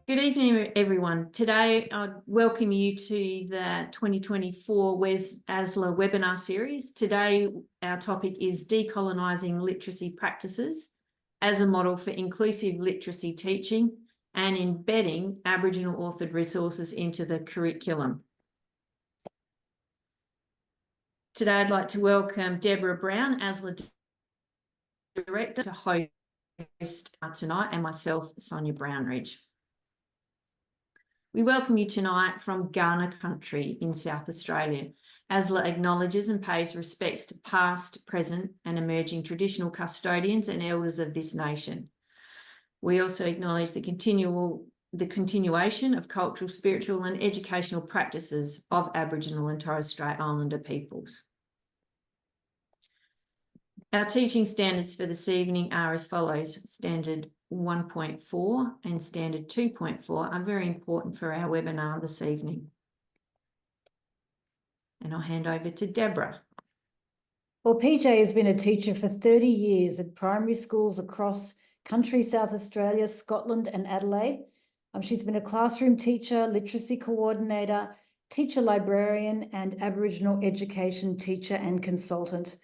Good evening, everyone. Today, I welcome you to the 2024 ASLA webinar series. Today, our topic is Decolonising Literacy Practices as a Model for Inclusive Literacy Teaching and Embedding Aboriginal Authored Resources into the Curriculum. Today, I'd like to welcome Deborah Brown, ASLA Director, to host tonight, and myself, Sonja Brownridge. We welcome you tonight from Kaurna country in South Australia. ASLA acknowledges and pays respects to past, present and emerging traditional custodians and elders of this nation. We also acknowledge the continuation of cultural, spiritual and educational practices of Aboriginal and Torres Strait Islander peoples. Our teaching standards for this evening are as follows. Standard 1.4 and Standard 2.4 are very important for our webinar this evening. And I'll hand over to Deborah. Well, PJ has been a teacher for 30 years at primary schools across country South Australia, Scotland and Adelaide. She's been a classroom teacher, literacy coordinator, teacher librarian and Aboriginal education teacher and consultant.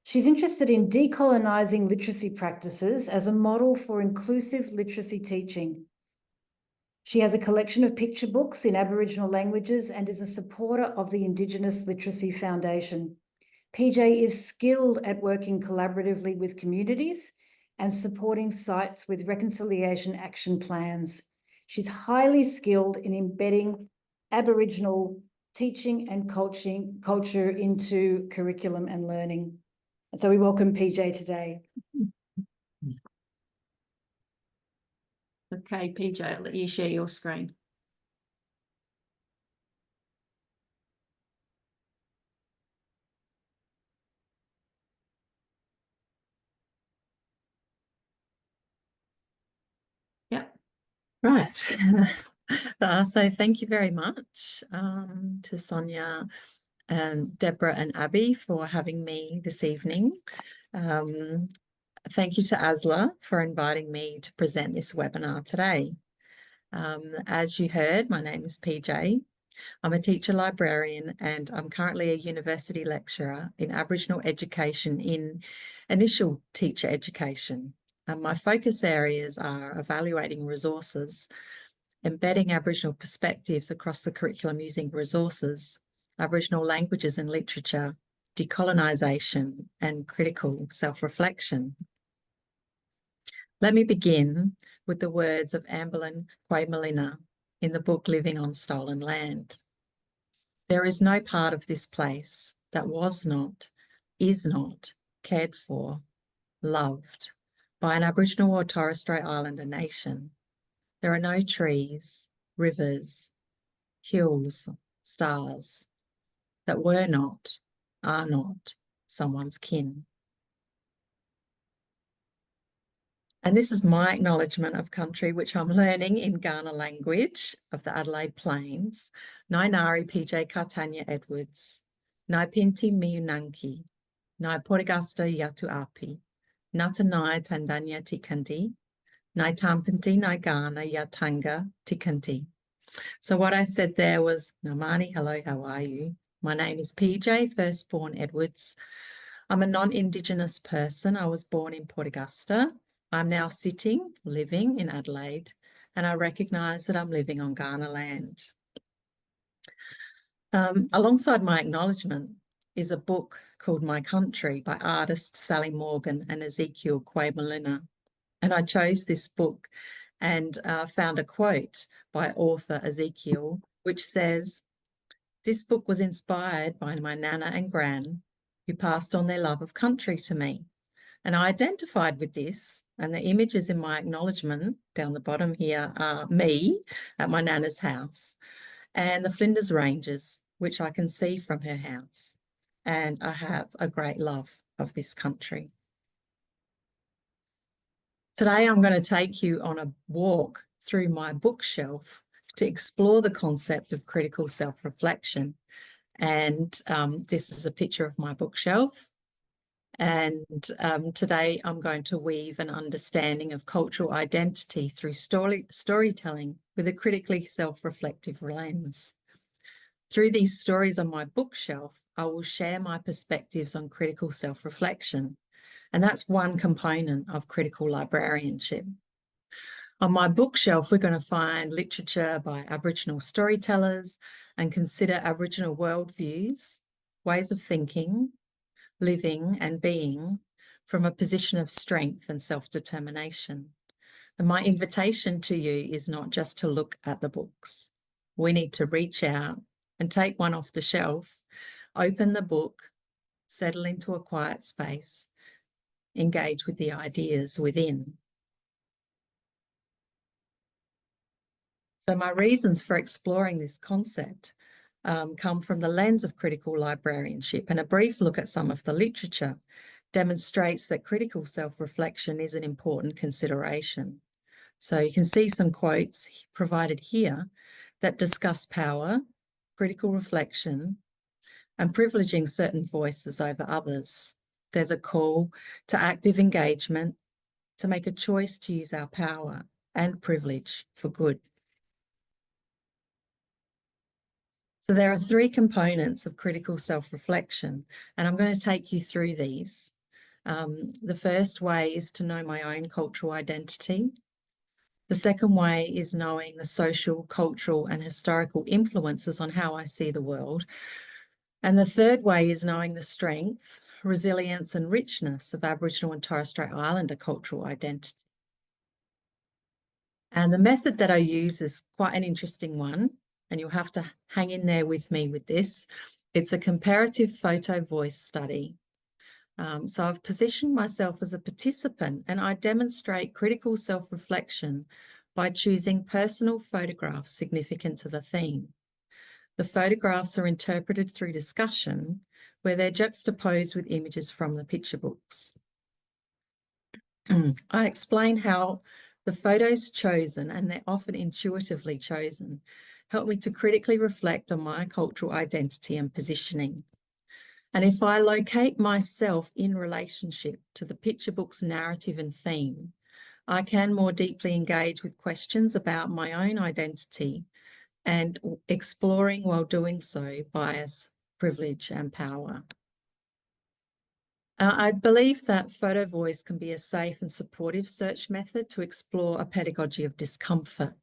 She's interested in decolonising literacy practices as a model for inclusive literacy teaching. She has a collection of picture books in Aboriginal languages and is a supporter of the Indigenous Literacy Foundation. PJ is skilled at working collaboratively with communities and supporting sites with reconciliation action plans. She's highly skilled in embedding Aboriginal teaching and culture into curriculum and learning. So we welcome PJ today. Okay, PJ, I'll let you share your screen. Yep. Right. So thank you very much to Sonja and Deborah and Abby for having me this evening. Thank you to ASLA for inviting me to present this webinar today. As you heard, my name is PJ. I'm a teacher librarian and I'm currently a university lecturer in Aboriginal education in initial teacher education. My focus areas are evaluating resources, embedding Aboriginal perspectives across the curriculum using resources, Aboriginal languages and literature, decolonisation and critical self-reflection. Let me begin with the words of Amberlyn Quaymalina in the book Living on Stolen Land. There is no part of this place that was not, is not, cared for, loved by an Aboriginal or Torres Strait Islander nation. There are no trees, rivers, hills, stars that were not, are not someone's kin. And this is my acknowledgement of country, which I'm learning in Kaurna language of the Adelaide Plains. Nai Nari PJ Kartanya Edwards, Nai Pinti Miyunanki, Nai Porigasta Yatu Api, Natanai Tandanya Tikandi, Nai Tampinti Nai Kaurna Yatanga Tikandi. So what I said there was, Namani, hello, how are you? My name is PJ, firstborn Edwards. I'm a non-Indigenous person. I was born in Port Augusta. I'm now living in Adelaide, and I recognise that I'm living on Kaurna land. Alongside my acknowledgement is a book called My Country by artists Sally Morgan and Ezekiel Quaymalina. And I chose this book and found a quote by author Ezekiel, which says, "This book was inspired by my Nana and Gran, who passed on their love of country to me. And I identified with this, and the images in my acknowledgement down the bottom here are me at my Nana's house and the Flinders Ranges, which I can see from her house. And I have a great love of this country." Today, I'm going to take you on a walk through my bookshelf to explore the concept of critical self-reflection. And this is a picture of my bookshelf. And today I'm going to weave an understanding of cultural identity through storytelling with a critically self-reflective lens. Through these stories on my bookshelf, I will share my perspectives on critical self-reflection, and that's one component of critical librarianship. On my bookshelf, we're going to find literature by Aboriginal storytellers and consider Aboriginal worldviews, ways of thinking, living and being from a position of strength and self-determination. And my invitation to you is not just to look at the books. We need to reach out and take one off the shelf, open the book, settle into a quiet space, engage with the ideas within. So my reasons for exploring this concept come from the lens of critical librarianship, and a brief look at some of the literature demonstrates that critical self-reflection is an important consideration. So you can see some quotes provided here that discuss power, critical reflection, and privileging certain voices over others. There's a call to active engagement, to make a choice to use our power and privilege for good. So there are three components of critical self-reflection, and I'm going to take you through these. The first way is to know my own cultural identity. The second way is knowing the social, cultural, and historical influences on how I see the world. And the third way is knowing the strength, resilience, and richness of Aboriginal and Torres Strait Islander cultural identity. And the method that I use is quite an interesting one, and you'll have to hang in there with me with this. It's a comparative photo voice study. So I've positioned myself as a participant, and I demonstrate critical self-reflection by choosing personal photographs significant to the theme. The photographs are interpreted through discussion, where they're juxtaposed with images from the picture books. I explain how the photos chosen, and they're often intuitively chosen, help me to critically reflect on my cultural identity and positioning. And if I locate myself in relationship to the picture book's narrative and theme, I can more deeply engage with questions about my own identity and exploring, while doing so, bias, privilege, and power. I believe that photo voice can be a safe and supportive search method to explore a pedagogy of discomfort.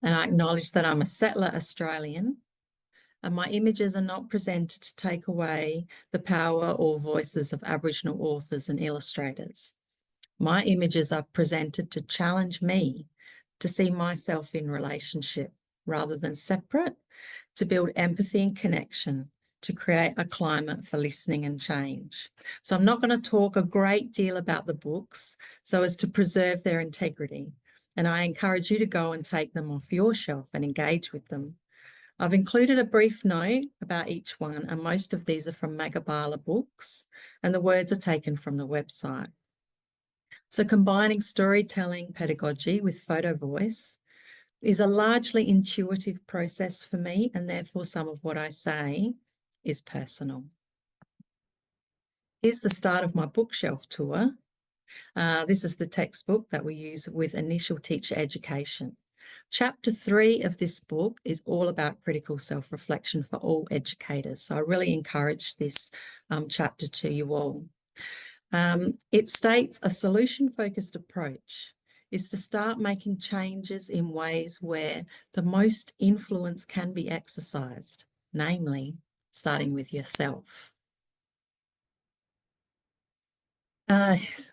And I acknowledge that I'm a settler Australian, and my images are not presented to take away the power or voices of Aboriginal authors and illustrators. My images are presented to challenge me to see myself in relationship rather than separate, to build empathy and connection, to create a climate for listening and change. So I'm not going to talk a great deal about the books so as to preserve their integrity. And I encourage you to go and take them off your shelf and engage with them. I've included a brief note about each one, and most of these are from Magabala books, and the words are taken from the website. So combining storytelling pedagogy with photo voice is a largely intuitive process for me, and therefore some of what I say is personal. Here's the start of my bookshelf tour. This is the textbook that we use with initial teacher education. Chapter 3 of this book is all about critical self-reflection for all educators. So I really encourage this chapter to you all. It states a solution-focused approach is to start making changes in ways where the most influence can be exercised, namely starting with yourself.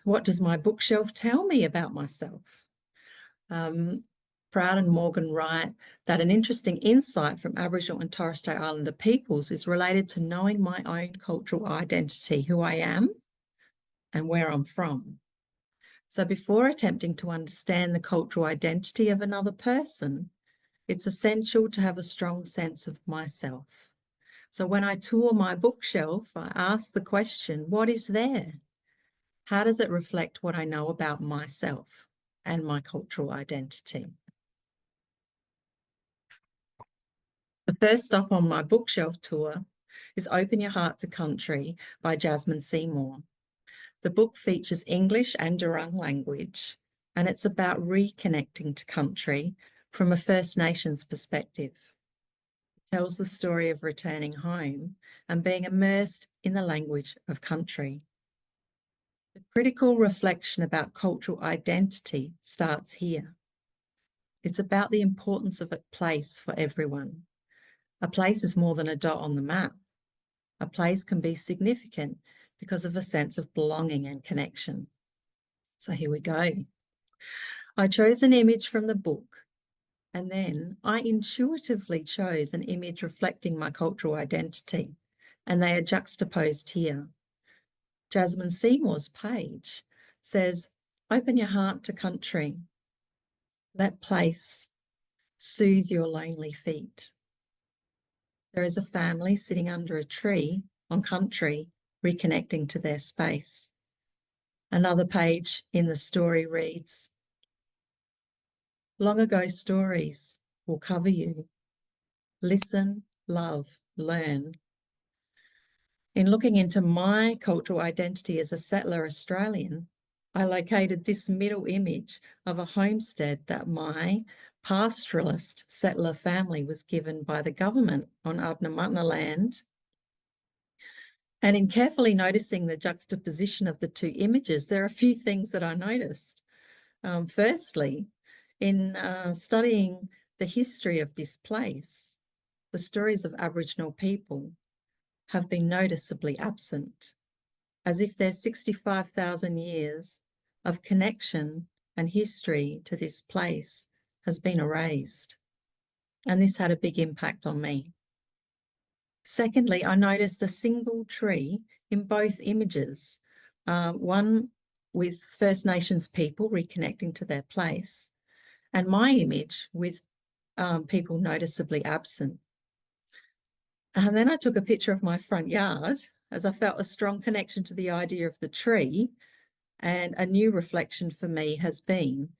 What does my bookshelf tell me about myself? Proud and Morgan write that an interesting insight from Aboriginal and Torres Strait Islander peoples is related to knowing my own cultural identity, who I am and where I'm from. So before attempting to understand the cultural identity of another person, it's essential to have a strong sense of myself. So when I tour my bookshelf, I ask the question, what is there? How does it reflect what I know about myself and my cultural identity? first stop on my bookshelf tour is Open Your Heart to Country by Jasmine Seymour. The book features English and Durung language, and it's about reconnecting to country from a First Nations perspective. It tells the story of returning home and being immersed in the language of country. The critical reflection about cultural identity starts here. It's about the importance of a place for everyone. A place is more than a dot on the map. A place can be significant because of a sense of belonging and connection. So here we go. I chose an image from the book, and then I intuitively chose an image reflecting my cultural identity, and they are juxtaposed here. Jasmine Seymour's page says, "Open your heart to country. Let place soothe your lonely feet." There is a family sitting under a tree on country, reconnecting to their space. Another page in the story reads, "Long ago stories will cover you. Listen, love, learn." In looking into my cultural identity as a settler Australian, I located this middle image of a homestead that my pastoralist settler family was given by the government on Adnyamathanha land. And in carefully noticing the juxtaposition of the two images, there are a few things that I noticed. Firstly, in studying the history of this place, the stories of Aboriginal people have been noticeably absent, as if their 65,000 years of connection and history to this place has been erased. And this had a big impact on me. Secondly, I noticed a single tree in both images, one with First Nations people reconnecting to their place, and my image with people noticeably absent. And then I took a picture of my front yard as I felt a strong connection to the idea of the tree, and a new reflection for me has been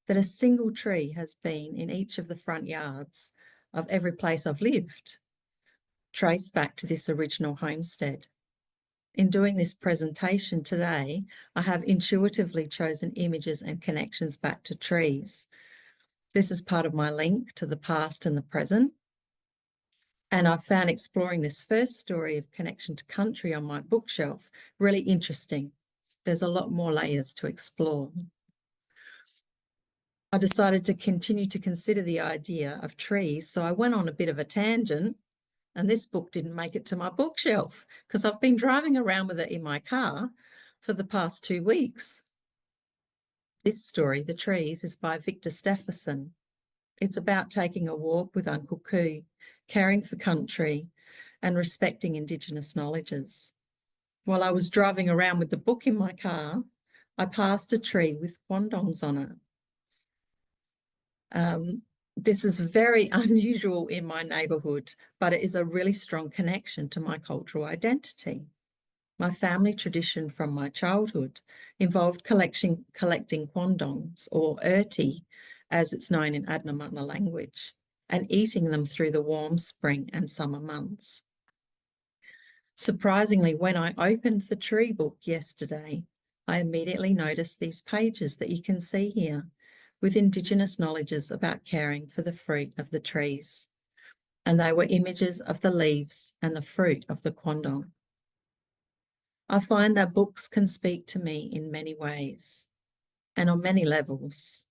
that a single tree has been in each of the front yards of every place I've lived, traced back to this original homestead. In doing this presentation today, I have intuitively chosen images and connections back to trees. This is part of my link to the past and the present. And I found exploring this first story of connection to country on my bookshelf really interesting. There's a lot more layers to explore. I decided to continue to consider the idea of trees, so I went on a bit of a tangent, and this book didn't make it to my bookshelf because I've been driving around with it in my car for the past 2 weeks. This story, The Trees, is by Victor Stephenson. It's about taking a walk with Uncle Koo, caring for country and respecting Indigenous knowledges. While I was driving around with the book in my car, I passed a tree with quandongs on it. This is very unusual in my neighbourhood, but it is a really strong connection to my cultural identity. My family tradition from my childhood involved collecting quandongs, or urti, as it's known in Adnyamathanha language, and eating them through the warm spring and summer months. Surprisingly, when I opened the tree book yesterday, I immediately noticed these pages that you can see here, with Indigenous knowledges about caring for the fruit of the trees. And they were images of the leaves and the fruit of the quandong. I find that books can speak to me in many ways and on many levels.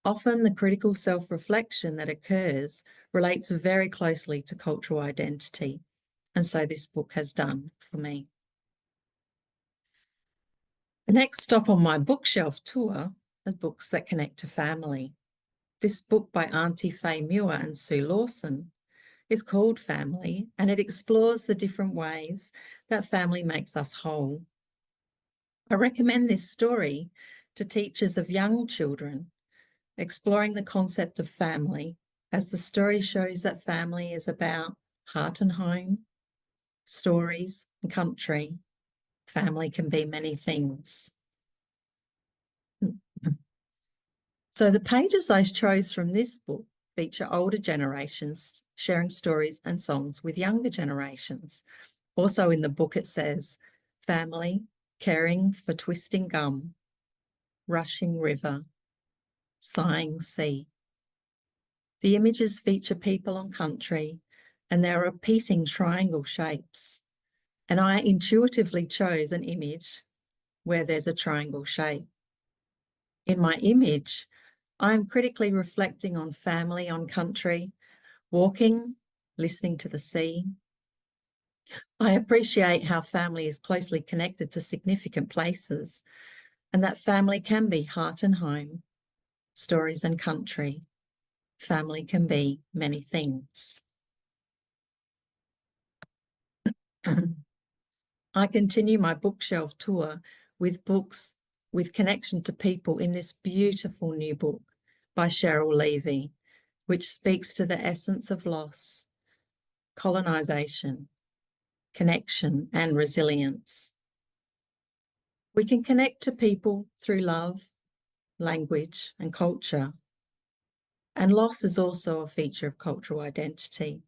Often the critical self-reflection that occurs relates very closely to cultural identity, and so this book has done for me. The next stop on my bookshelf tour are books that connect to family. This book by Auntie Faye Muir and Sue Lawson is called Family, and it explores the different ways that family makes us whole. I recommend this story to teachers of young children, exploring the concept of family, as the story shows that family is about heart and home, stories and country. Family can be many things. So the pages I chose from this book feature older generations sharing stories and songs with younger generations. Also in the book it says, family, caring for twisting gum, rushing river, sighing sea. The images feature people on country and they're repeating triangle shapes. And I intuitively chose an image where there's a triangle shape. In my image, I'm critically reflecting on family on country, walking, listening to the sea. I appreciate how family is closely connected to significant places and that family can be heart and home, stories and country. Family can be many things. I continue my bookshelf tour with books with connection to people in this beautiful new book by Cheryl Levy, which speaks to the essence of loss, colonisation, connection and resilience. We can connect to people through love, language and culture. And loss is also a feature of cultural identity.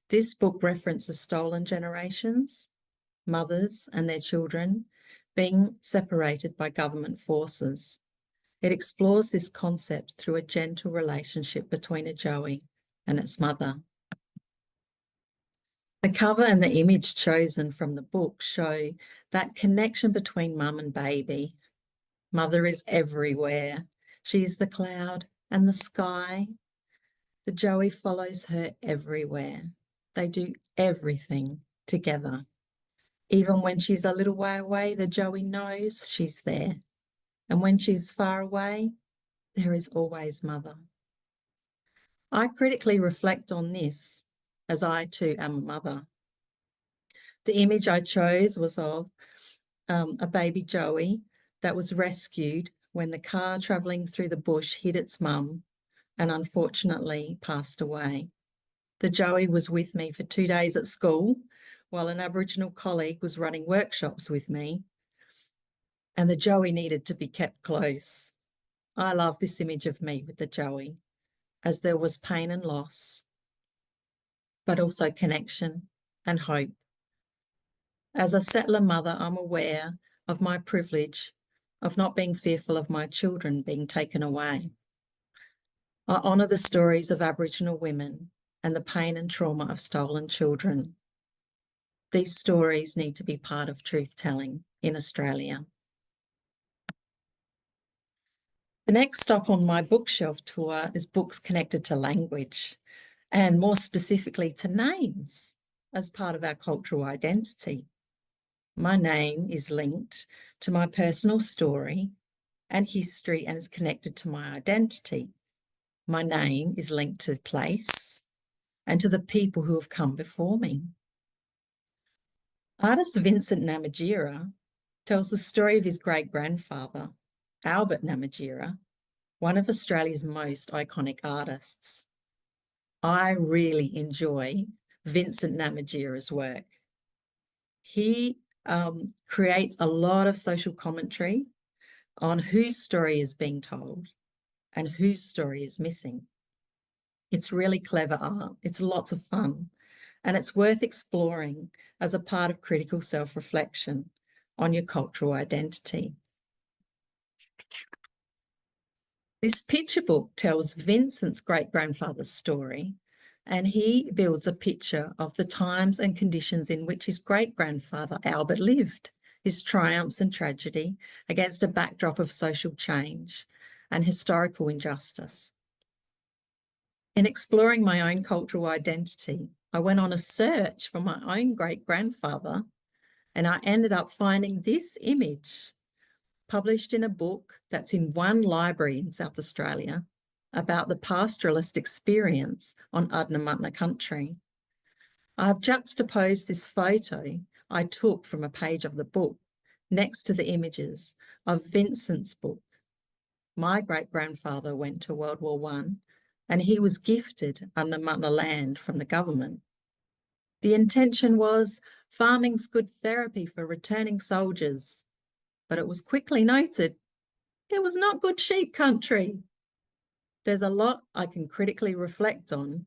This book references stolen generations, mothers and their children being separated by government forces. It explores this concept through a gentle relationship between a joey and its mother. The cover and the image chosen from the book show that connection between mum and baby. Mother is everywhere. She's the cloud and the sky. The joey follows her everywhere. They do everything together. Even when she's a little way away, the joey knows she's there. And when she's far away, there is always mother. I critically reflect on this as I too am a mother. The image I chose was of a baby joey that was rescued when the car travelling through the bush hit its mum and unfortunately passed away. The joey was with me for 2 days at school while an Aboriginal colleague was running workshops with me, and the joey needed to be kept close. I love this image of me with the joey, as there was pain and loss, but also connection and hope. As a settler mother, I'm aware of my privilege of not being fearful of my children being taken away. I honour the stories of Aboriginal women and the pain and trauma of stolen children. These stories need to be part of truth-telling in Australia. The next stop on my bookshelf tour is books connected to language, and more specifically to names as part of our cultural identity. My name is linked to my personal story and history and is connected to my identity. My name is linked to place and to the people who have come before me. Artist Vincent Namatjira tells the story of his great-grandfather, Albert Namatjira, one of Australia's most iconic artists. I really enjoy Vincent Namatjira's work. He creates a lot of social commentary on whose story is being told and whose story is missing. It's really clever art. It's lots of fun, and it's worth exploring as a part of critical self-reflection on your cultural identity. This picture book tells Vincent's great-grandfather's story, and he builds a picture of the times and conditions in which his great-grandfather Albert lived, his triumphs and tragedy against a backdrop of social change and historical injustice. In exploring my own cultural identity, I went on a search for my own great-grandfather, and I ended up finding this image published in a book that's in one library in South Australia about the pastoralist experience on Adnyamathanha country. I've juxtaposed this photo I took from a page of the book next to the images of Vincent's book. My great-grandfather went to World War I, and he was gifted Adnyamathanha land from the government. The intention was farming's good therapy for returning soldiers, but it was quickly noted it was not good sheep country. There's a lot I can critically reflect on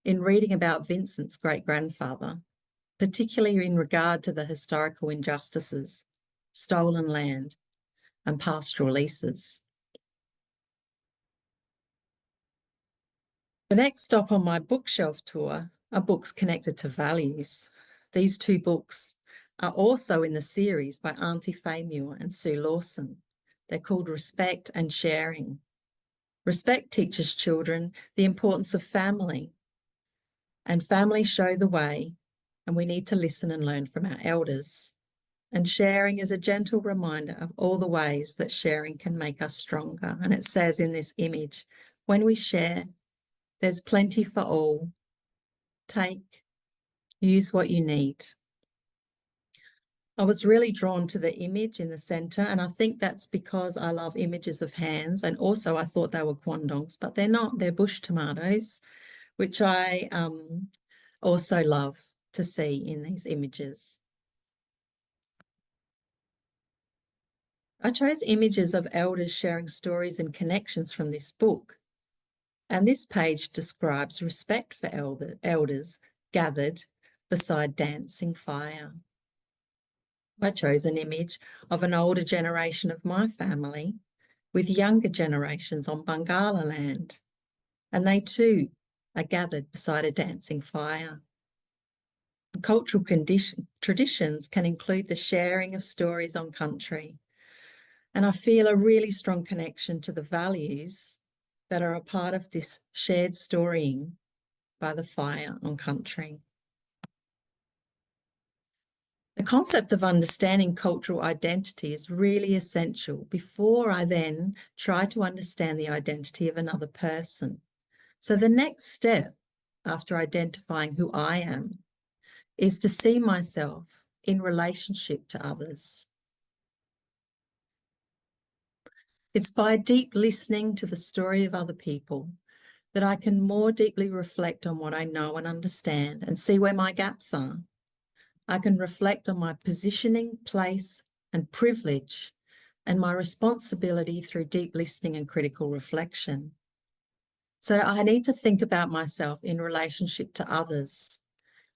in reading about Vincent's great-grandfather, particularly in regard to the historical injustices, stolen land, and pastoral leases. The next stop on my bookshelf tour are books connected to values. These two books are also in the series by Auntie Faye Muir and Sue Lawson. They're called Respect and Sharing. Respect teaches children the importance of family, and families show the way, and we need to listen and learn from our elders. And sharing is a gentle reminder of all the ways that sharing can make us stronger. And it says in this image, when we share, there's plenty for all. Take, use what you need. I was really drawn to the image in the centre, and I think that's because I love images of hands, and also I thought they were quandongs, but they're not, they're bush tomatoes, which I also love to see in these images. I chose images of elders sharing stories and connections from this book, and this page describes respect for elders gathered beside dancing fire. I chose an image of an older generation of my family with younger generations on Bangala land, and they too are gathered beside a dancing fire. Cultural traditions can include the sharing of stories on country, and I feel a really strong connection to the values that are a part of this shared storying by the fire on country. The concept of understanding cultural identity is really essential before I then try to understand the identity of another person. So the next step after identifying who I am is to see myself in relationship to others. It's by deep listening to the story of other people that I can more deeply reflect on what I know and understand and see where my gaps are. I can reflect on my positioning, place, and privilege, and my responsibility through deep listening and critical reflection. So I need to think about myself in relationship to others,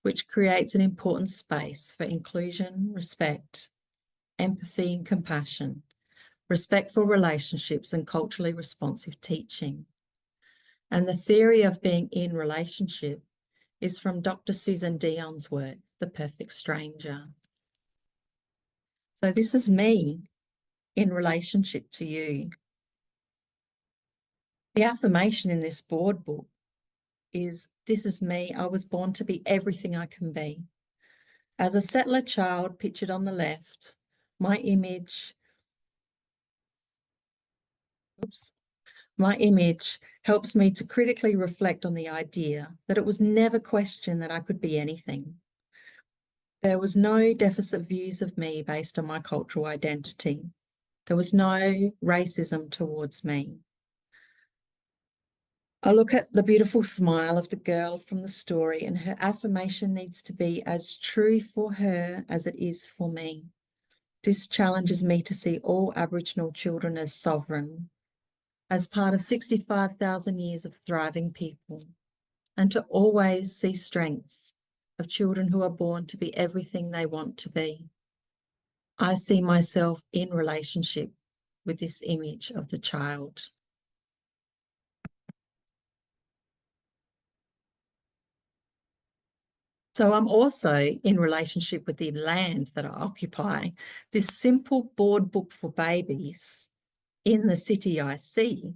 which creates an important space for inclusion, respect, empathy, and compassion, respectful relationships, and culturally responsive teaching. And the theory of being in relationship is from Dr. Susan Dion's work, The Perfect Stranger. So this is me in relationship to you. The affirmation in this board book is, this is me, I was born to be everything I can be. As a settler child pictured on the left, my image helps me to critically reflect on the idea that it was never questioned that I could be anything. There was no deficit views of me based on my cultural identity. There was no racism towards me. I look at the beautiful smile of the girl from the story, and her affirmation needs to be as true for her as it is for me. This challenges me to see all Aboriginal children as sovereign, as part of 65,000 years of thriving people, and to always see strengths of children who are born to be everything they want to be. I see myself in relationship with this image of the child. So I'm also in relationship with the land that I occupy. This simple board book for babies, In the City I See,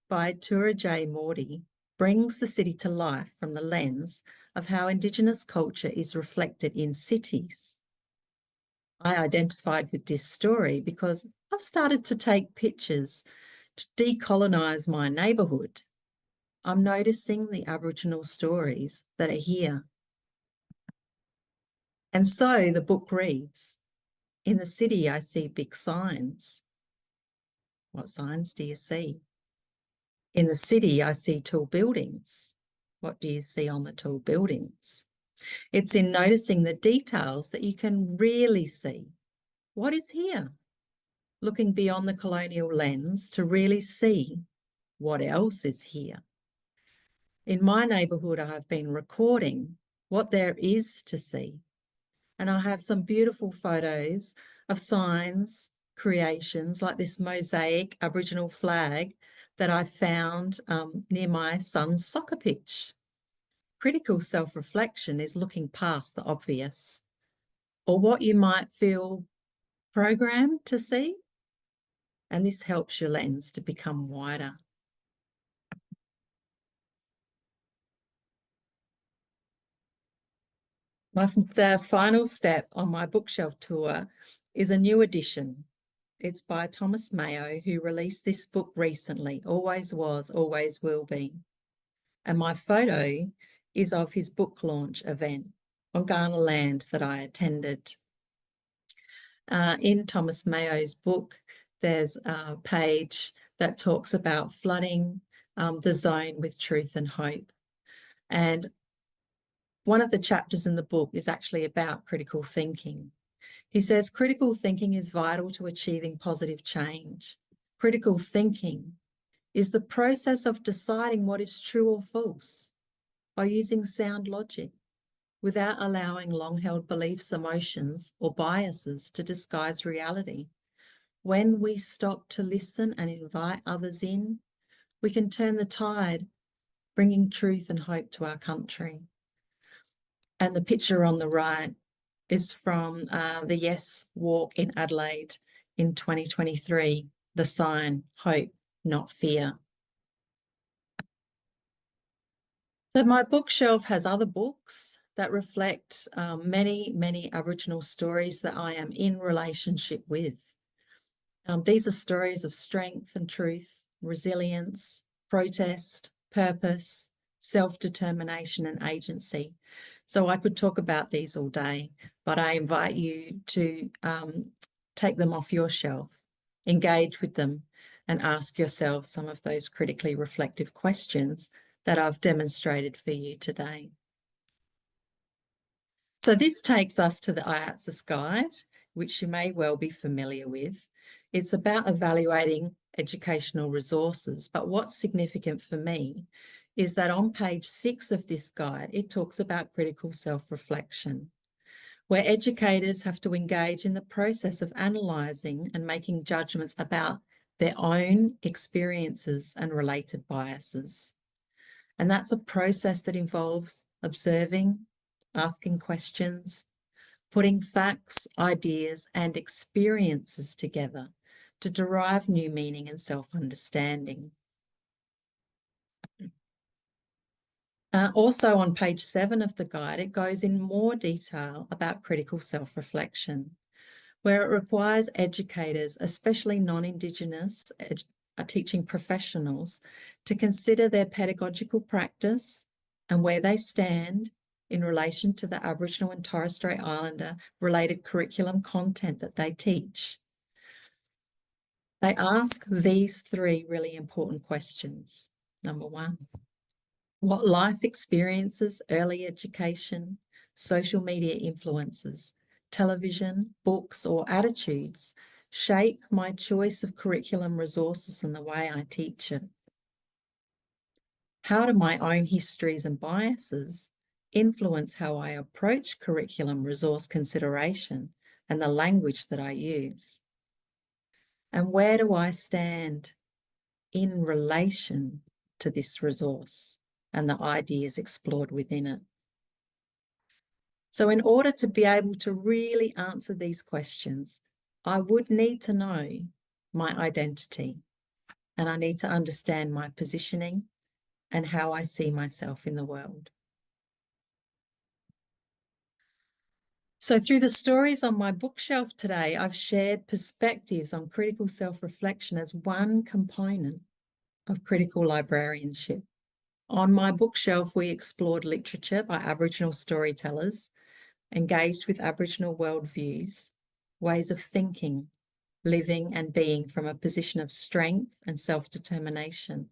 by Tura J. Morty, brings the city to life from the lens of how Indigenous culture is reflected in cities. I identified with this story because I've started to take pictures to decolonise my neighbourhood. I'm noticing the Aboriginal stories that are here. And so the book reads, in the city I see big signs. What signs do you see? In the city I see tall buildings. What do you see on the tall buildings? It's in noticing the details that you can really see. What is here? Looking beyond the colonial lens to really see what else is here. In my neighbourhood, I have been recording what there is to see. And I have some beautiful photos of signs, creations like this mosaic Aboriginal flag that I found near my son's soccer pitch. Critical self-reflection is looking past the obvious, or what you might feel programmed to see, and this helps your lens to become wider. The final step on my bookshelf tour is a new edition. It's by Thomas Mayo, who released this book recently, Always Was, Always Will Be. And my photo is of his book launch event on Kaurna land that I attended. In Thomas Mayo's book, there's a page that talks about flooding the zone with truth and hope. And one of the chapters in the book is actually about critical thinking. He says, critical thinking is vital to achieving positive change. Critical thinking is the process of deciding what is true or false by using sound logic without allowing long-held beliefs, emotions, or biases to disguise reality. When we stop to listen and invite others in, we can turn the tide, bringing truth and hope to our country. And the picture on the right is from the Yes Walk in Adelaide in 2023, the sign, hope, not fear. So my bookshelf has other books that reflect many Aboriginal stories that I am in relationship with. These are stories of strength and truth, resilience, protest, purpose, self-determination and agency. So I could talk about these all day, but I invite you to take them off your shelf, engage with them, and ask yourself some of those critically reflective questions that I've demonstrated for you today. So this takes us to the ASLA Guide, which you may well be familiar with. It's about evaluating educational resources, but what's significant for me is that on page 6 of this guide, it talks about critical self-reflection, where educators have to engage in the process of analysing and making judgments about their own experiences and related biases. And that's a process that involves observing, asking questions, putting facts, ideas, and experiences together to derive new meaning and self-understanding. Also on page 7 of the guide, it goes in more detail about critical self-reflection, where it requires educators, especially non-Indigenous teaching professionals, to consider their pedagogical practice and where they stand in relation to the Aboriginal and Torres Strait Islander related curriculum content that they teach. They ask these 3 really important questions. Number 1, what life experiences, early education, social media influences, television, books, or attitudes shape my choice of curriculum resources and the way I teach it? How do my own histories and biases influence how I approach curriculum resource consideration and the language that I use? And where do I stand in relation to this resource and the ideas explored within it? So in order to be able to really answer these questions, I would need to know my identity, and I need to understand my positioning and how I see myself in the world. So through the stories on my bookshelf today, I've shared perspectives on critical self-reflection as one component of critical librarianship. On my bookshelf, we explored literature by Aboriginal storytellers, engaged with Aboriginal worldviews, ways of thinking, living and being from a position of strength and self-determination.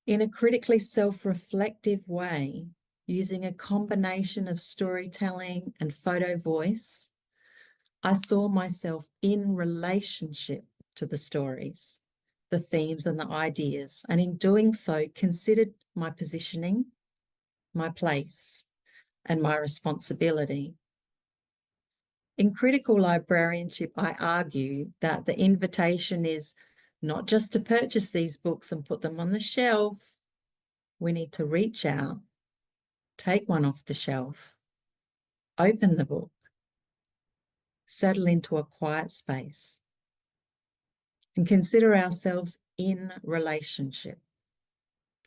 In a critically self-reflective way, using a combination of storytelling and photo voice, I saw myself in relationship to the stories, the themes and the ideas, and in doing so, considered my positioning, my place, and my responsibility. In critical librarianship, I argue that the invitation is not just to purchase these books and put them on the shelf. We need to reach out, take one off the shelf, open the book, settle into a quiet space, and consider ourselves in relationship.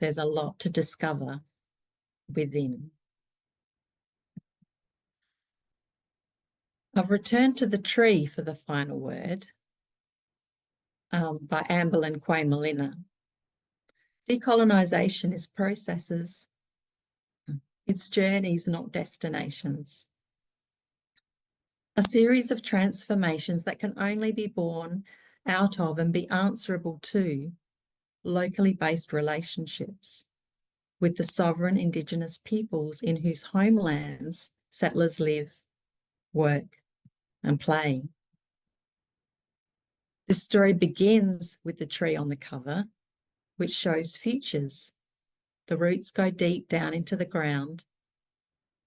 There's a lot to discover within. I've returned to The Tree for the final word by Amber and Quay Molina. Decolonisation is processes. It's journeys, not destinations. A series of transformations that can only be born out of and be answerable to locally based relationships with the sovereign Indigenous peoples in whose homelands settlers live, work, and play. This story begins with the tree on the cover, which shows futures. The roots go deep down into the ground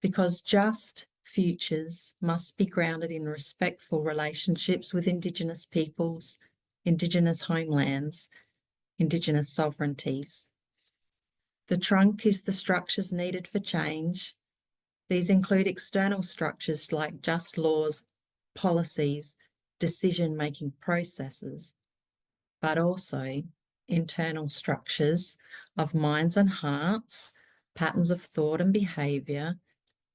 because just futures must be grounded in respectful relationships with Indigenous peoples, Indigenous homelands, Indigenous sovereignties. The trunk is the structures needed for change. These include external structures like just laws, policies, decision-making processes, but also internal structures of minds and hearts, patterns of thought and behaviour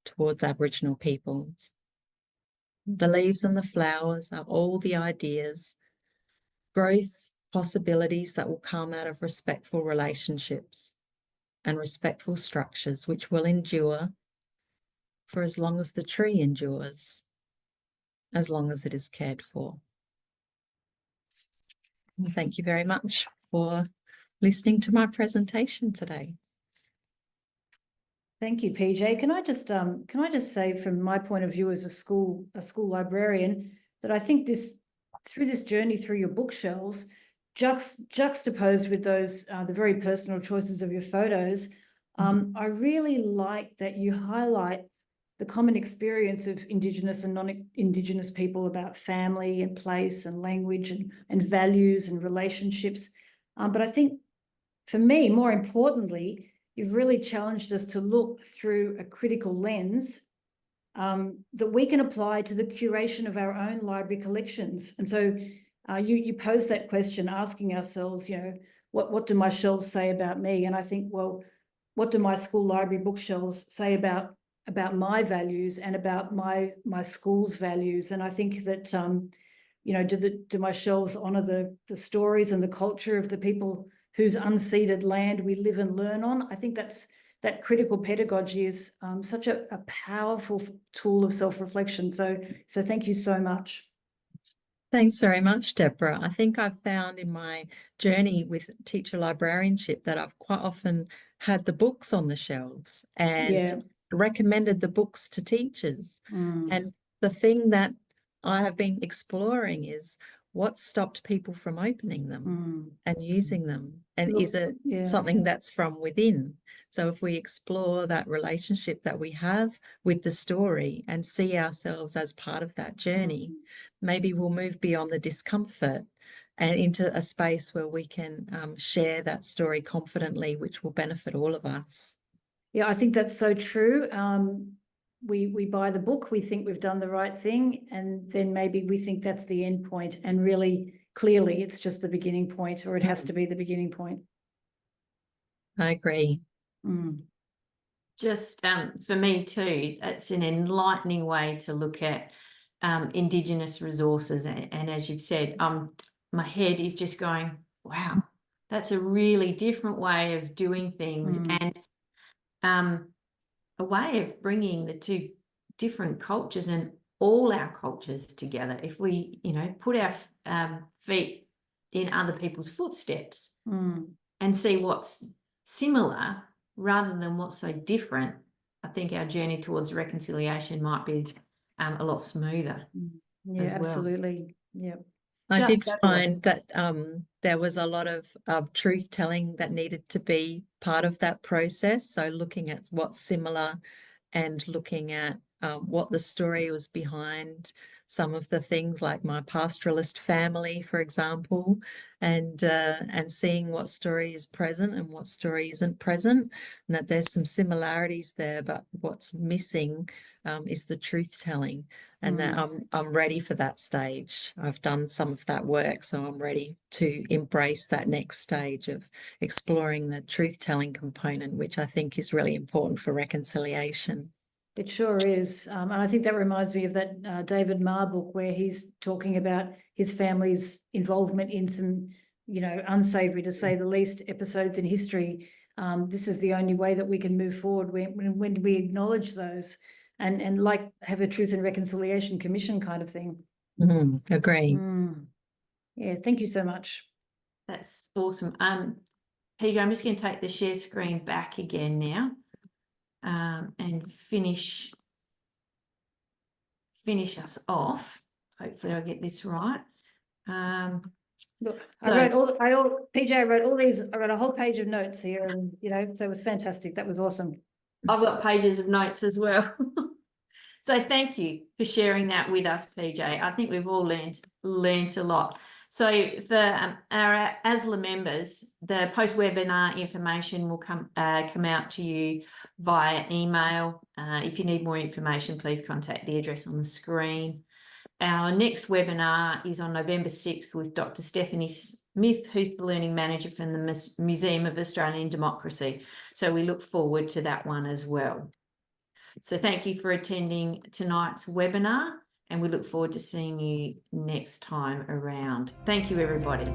towards Aboriginal peoples. The leaves and the flowers are all the ideas, growth, possibilities that will come out of respectful relationships and respectful structures which will endure for as long as the tree endures, as long as it is cared for. And thank you very much for listening to my presentation today. Thank you, PJ. Can I just say, from my point of view as a school librarian, that I think through this journey through your bookshelves, juxtaposed with those the very personal choices of your photos, I really like that you highlight the common experience of Indigenous and non-Indigenous people about family and place and language and values and relationships. But I think, for me, more importantly, you've really challenged us to look through a critical lens that we can apply to the curation of our own library collections. And so you posed that question, asking ourselves, what do my shelves say about me? And I think, well, what do my school library bookshelves say about my values and about my school's values? And I think that, do my shelves honour the stories and the culture of the people whose unceded land we live and learn on? I think that critical pedagogy is such a powerful tool of self-reflection. So thank you so much. Thanks very much, Deborah. I think I've found in my journey with teacher librarianship that I've quite often had the books on the shelves and recommended the books to teachers. And the thing that I have been exploring is what stopped people from opening them and using them, and is it something that's from within? So if we explore that relationship that we have with the story and see ourselves as part of that journey, maybe we'll move beyond the discomfort and into a space where we can share that story confidently, which will benefit all of us. Yeah, I think that's so true. We buy the book, we think we've done the right thing, and then maybe we think that's the end point, and really clearly it's just the beginning point, or it has to be the beginning point. I agree. Just for me too, it's an enlightening way to look at Indigenous resources, and as you've said, my head is just going, wow, that's a really different way of doing things, and a way of bringing the two different cultures and all our cultures together. If we, put our feet in other people's footsteps and see what's similar rather than what's so different, I think our journey towards reconciliation might be a lot smoother. Yeah, absolutely. Well. Yeah. I Just did fabulous. find that there was a lot of truth telling that needed to be part of that process. So looking at what's similar and looking at what the story was behind some of the things, like my pastoralist family, for example, and seeing what story is present and what story isn't present, and that there's some similarities there, but what's missing is the truth telling. And that I'm ready for that stage. I've done some of that work, so I'm ready to embrace that next stage of exploring the truth-telling component, which I think is really important for reconciliation. It sure is. And I think that reminds me of that David Marr book, where he's talking about his family's involvement in some, unsavory, to say the least, episodes in history. This is the only way that we can move forward when we acknowledge those. And like have a Truth and Reconciliation Commission kind of thing. Agree. Yeah, thank you so much. That's awesome. PJ, I'm just going to take the share screen back again now, and finish us off. Hopefully I'll get this right. Look, So- I wrote all these, I wrote a whole page of notes here, and so it was fantastic. That was awesome. I've got pages of notes as well. So thank you for sharing that with us, PJ. I think we've all learnt a lot. So for our ASLA members, the post-webinar information will come out to you via email. If you need more information, please contact the address on the screen. Our next webinar is on November 6th with Dr. Stephanie Smith, who's the Learning Manager from the Museum of Australian Democracy. So we look forward to that one as well. So thank you for attending tonight's webinar, and we look forward to seeing you next time around. Thank you, everybody.